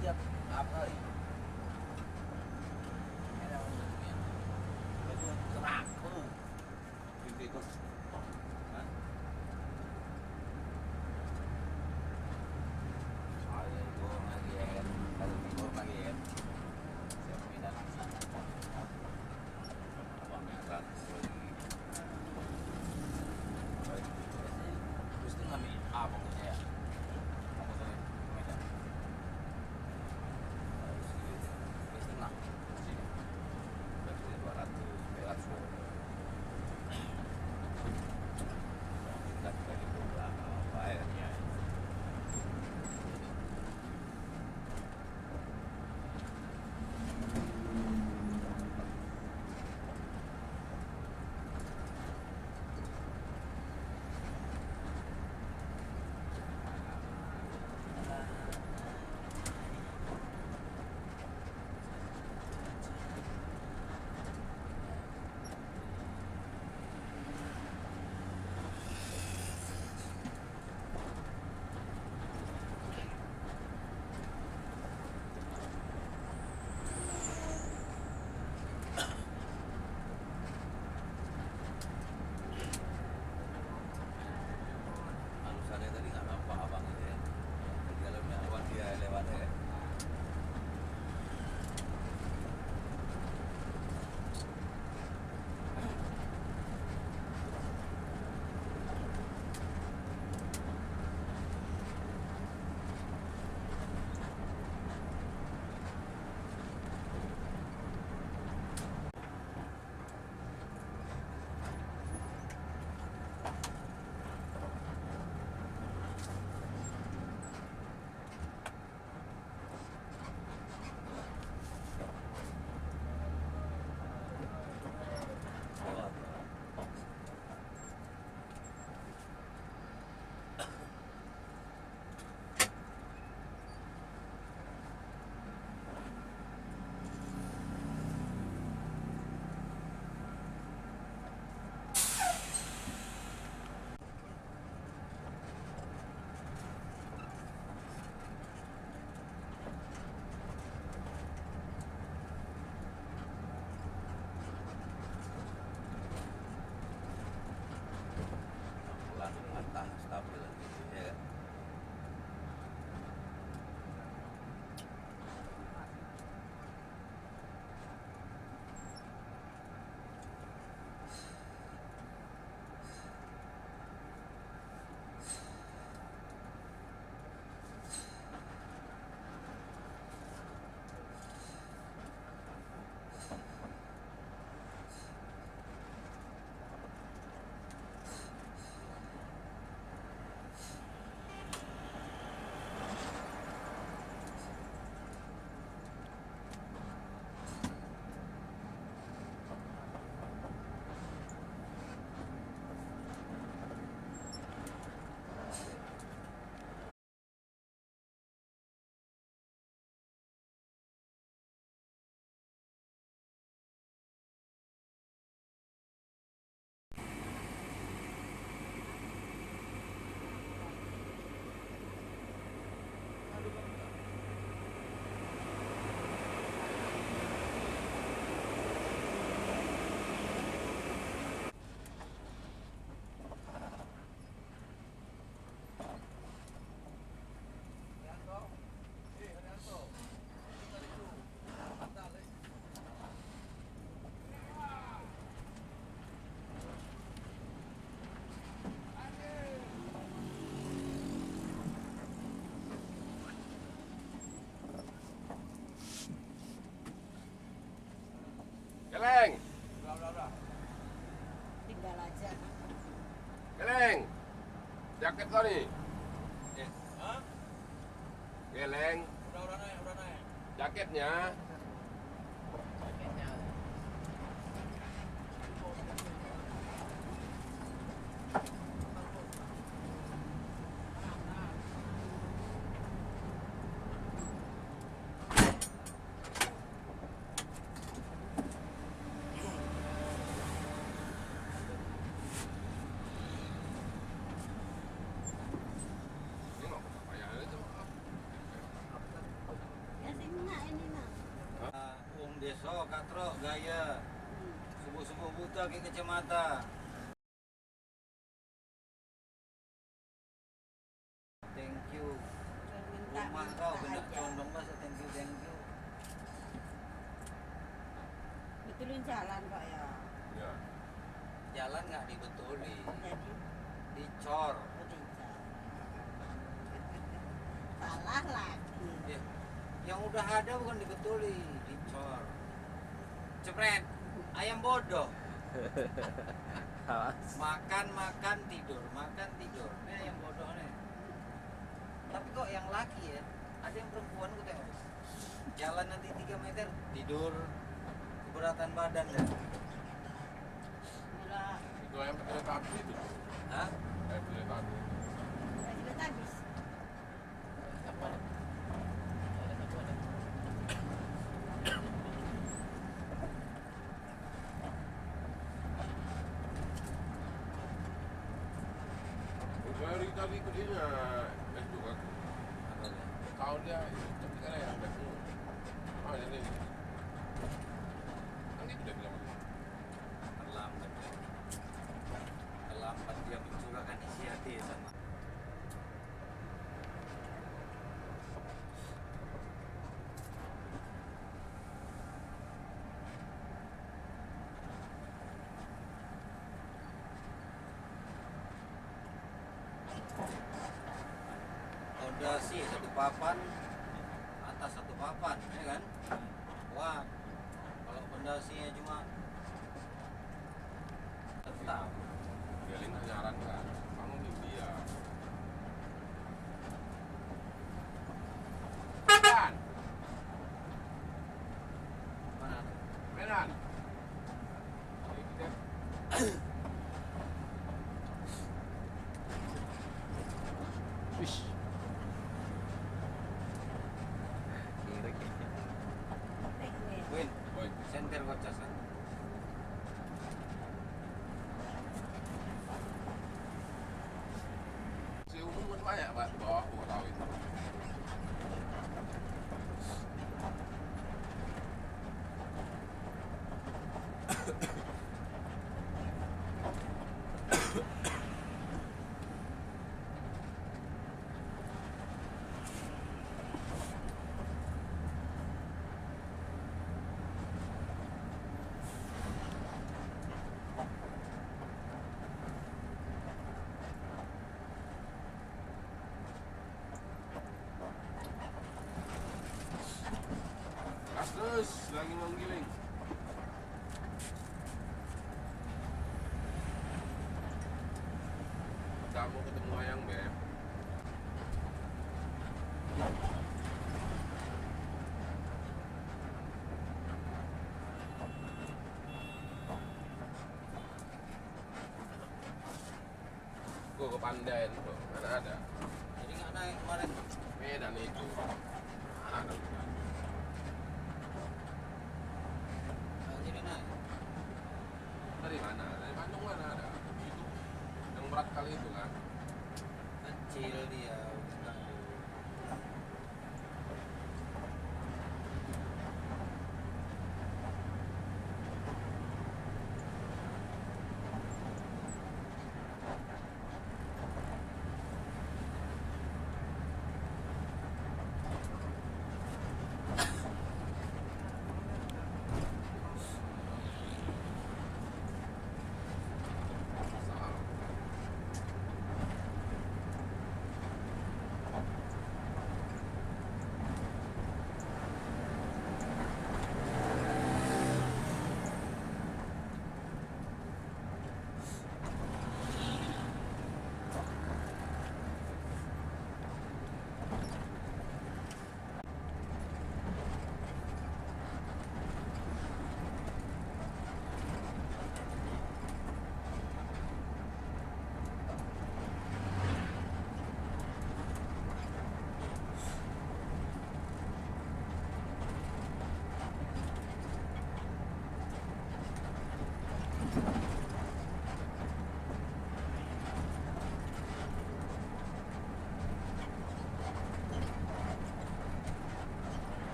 setiap apa itu serak tuh itu saya itu lagi ya kalau itu lagi ya saya pindah nasi uangnya gratis lagi mesti ngambil apa punya ya apa tuh medan mesti lah sini berarti 200 perak kita bagi beberapa apa ya alusannya tadi nggak nampak abang itu ya di dalamnya awal dia lewat ya lewat pelan patah stabil gitu ya kan? Geleng, udah Tinggal aja. geleng, jaket kau nih. Hah? Geleng, udah naik jaketnya. paketnya Ini mau apa ya itu? Deso, katro, gaya. Hmm. Subuh-subuh buta ke kacamata. Thank you. Rumah kau benda condong bahasa thank you, thank you. Betulin jalan kok ya. Ya. Jalan nggak dibetuli, Jadi dicor. berbicara. Salah lagi. Ya, yang udah ada bukan dibetuli, dicor. Cepret, ayam bodoh. Makan makan tidur, makan tidur. Ini ayam bodoh nih. Tapi kok yang laki ya, ada yang perempuan gue tengok. Jalan nanti 3 meter tidur, keberatan badan ya. Mula Itu ayam kereta api itu. Hah? Ayam kereta api. sudah habis. Apa? Ada satu ada. Hari tadi ikut ini Facebook aku. Apa tuh? Tahu dia tapi kan ya Facebook. Ah jadi kan itu dia bilang Terlambat ya. Terlambat dia mencurahkan isi hati sama. Fondasi satu papan, atas satu papan, ya kan? Wah, kalau fondasinya cuma tetap. dia link nyarankan bangunin dia. Medan, Mana tuh? Medan. Ini kita Wish. Irik. Win, boy. senter kocas kan? Si umum kan banyak pak bawa aku tahu itu. Terus lagi menggiling. Kamu ketemu ayang beb. Gue ke Pandain tuh, mana ada. Jadi nggak naik kemarin. Medan itu. Mana ada. Nggak jadi naik. Dari mana? Dari Bandung mana ada? Itu yang berat kali itu kan. Kecil dia. Bukan.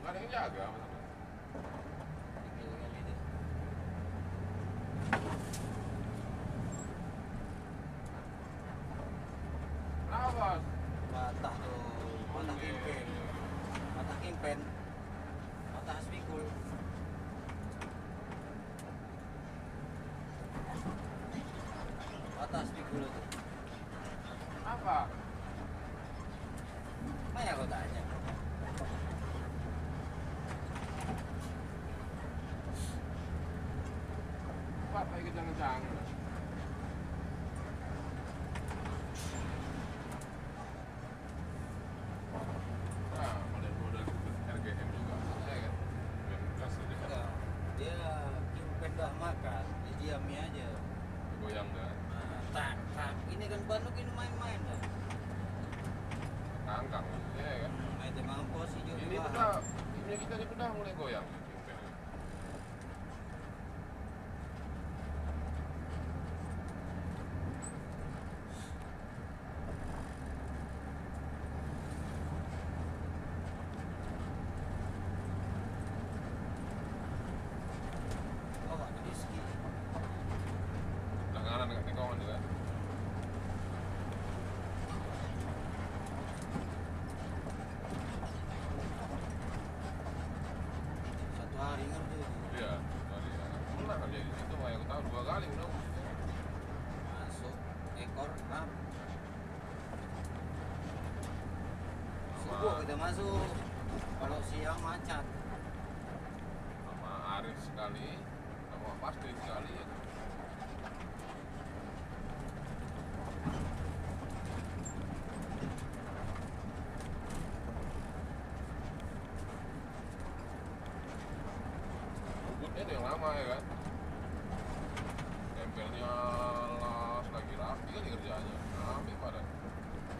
ada yang jaga maksudnya. Tinggal kali deh. Kenapa? Patah tuh, patah kimpen, patah kimpen, patah spikul. Patah spikul itu. Apa? Mana kau tanya? Pak, kayak kencang-kencang. Nah, model-model RGM juga, ya kan? Biar gas aja kan? Enggak, dia kimpen dah makan, dia diami aja. Goyang dah. Nah, tak, tak. Ini kan Bandung ini main-main dah. Kangkang, ya kan? Main temang posisi juga. Ini udah, ini kita ini udah mulai goyang. Oh, Pak Rizky. Tanganan dekat tekongan juga. Satu hari ngerti. Iya, tadi ya. Pernah kerja di situ, Pak. Aku tahu 2 kali udah. Masuk ekor enam. Subuh kita masuk. Kalau siang macet. Sama Arif sekali, sama Pasti sekali ya. Rambutnya itu yang lama ya kan. Tempelnya las lagi rapi kan kerjaannya. Rapi pada.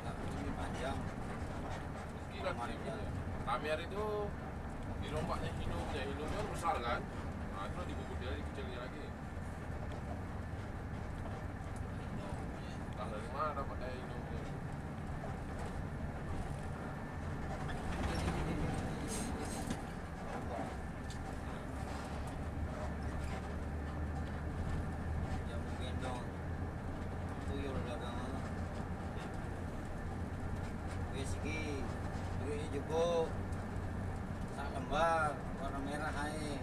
Nah, ini panjang. Meski kan Kamiar itu di lompatnya hidungnya kan besar kan. Nah itu dibubut dia dikecilin lagi. Entah dari mana dapatnya hidungnya. Yang menggendong tuyul belakang. Whisky, duitnya juga sak lembar warna merah aja.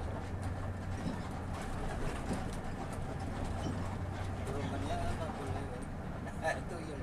Turunannya apa boleh? Tuyul.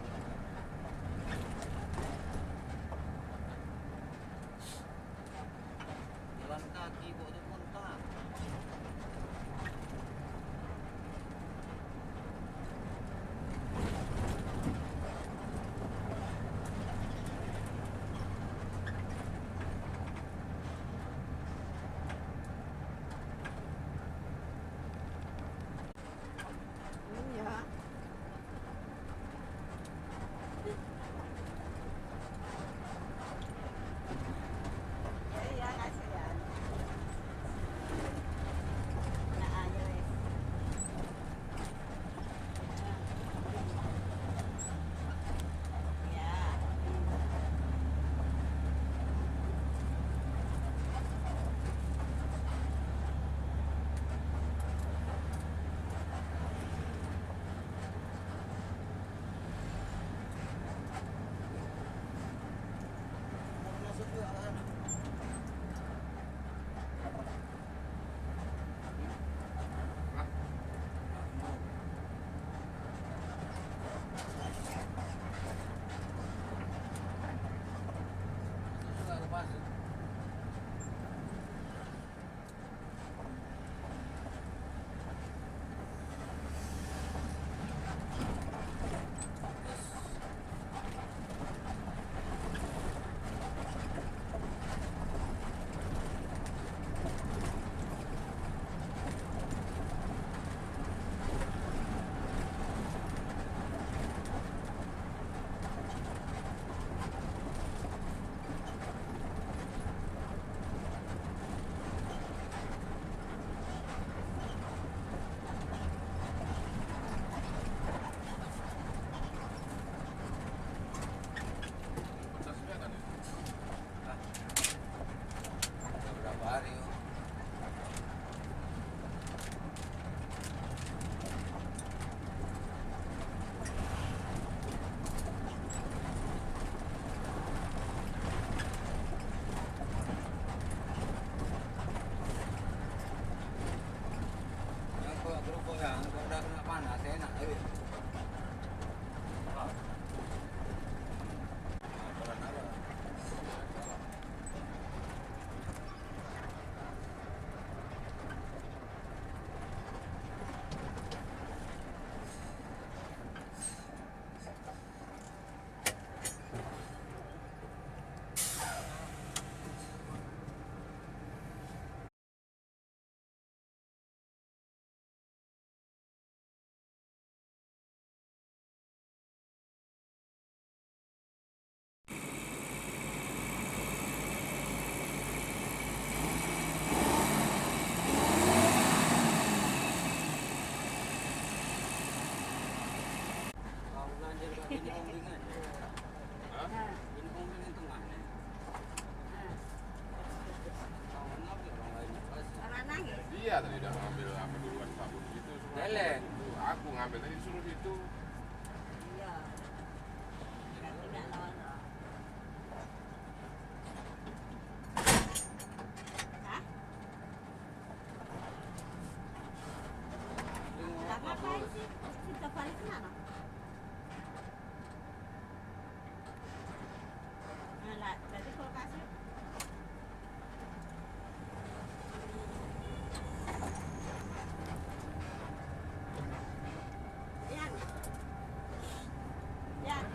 dia tadi udah ngambil apa duluan sabun gitu. Lele. Itu aku ngambil tadi disuruh situ. Iya. Kan tidak lawan. Hah? Lah ngapain sih? Kita balik kemana? Nah, lah, berarti kulkas yuk. Yan. Yan.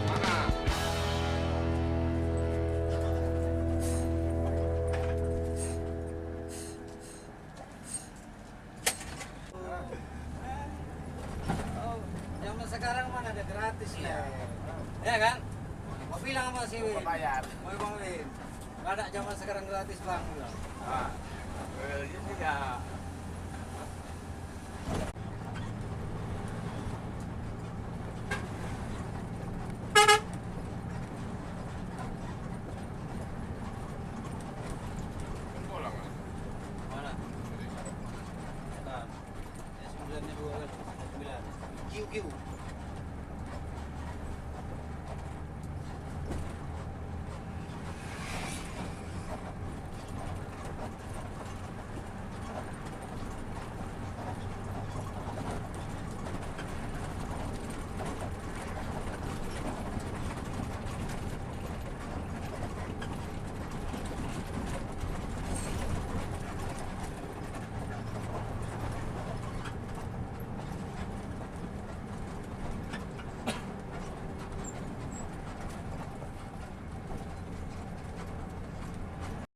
Mana? Oh, zaman sekarang mana ada gratis ya? Ya kan? Mau bilang sama si Win. Bayar. Mau Bang Win. Nggak ada zaman sekarang gratis bang. Bilang. Ah. Ini ya. Bola kan? Mana? Nah, ya 9-2 kan? 9. Kiu.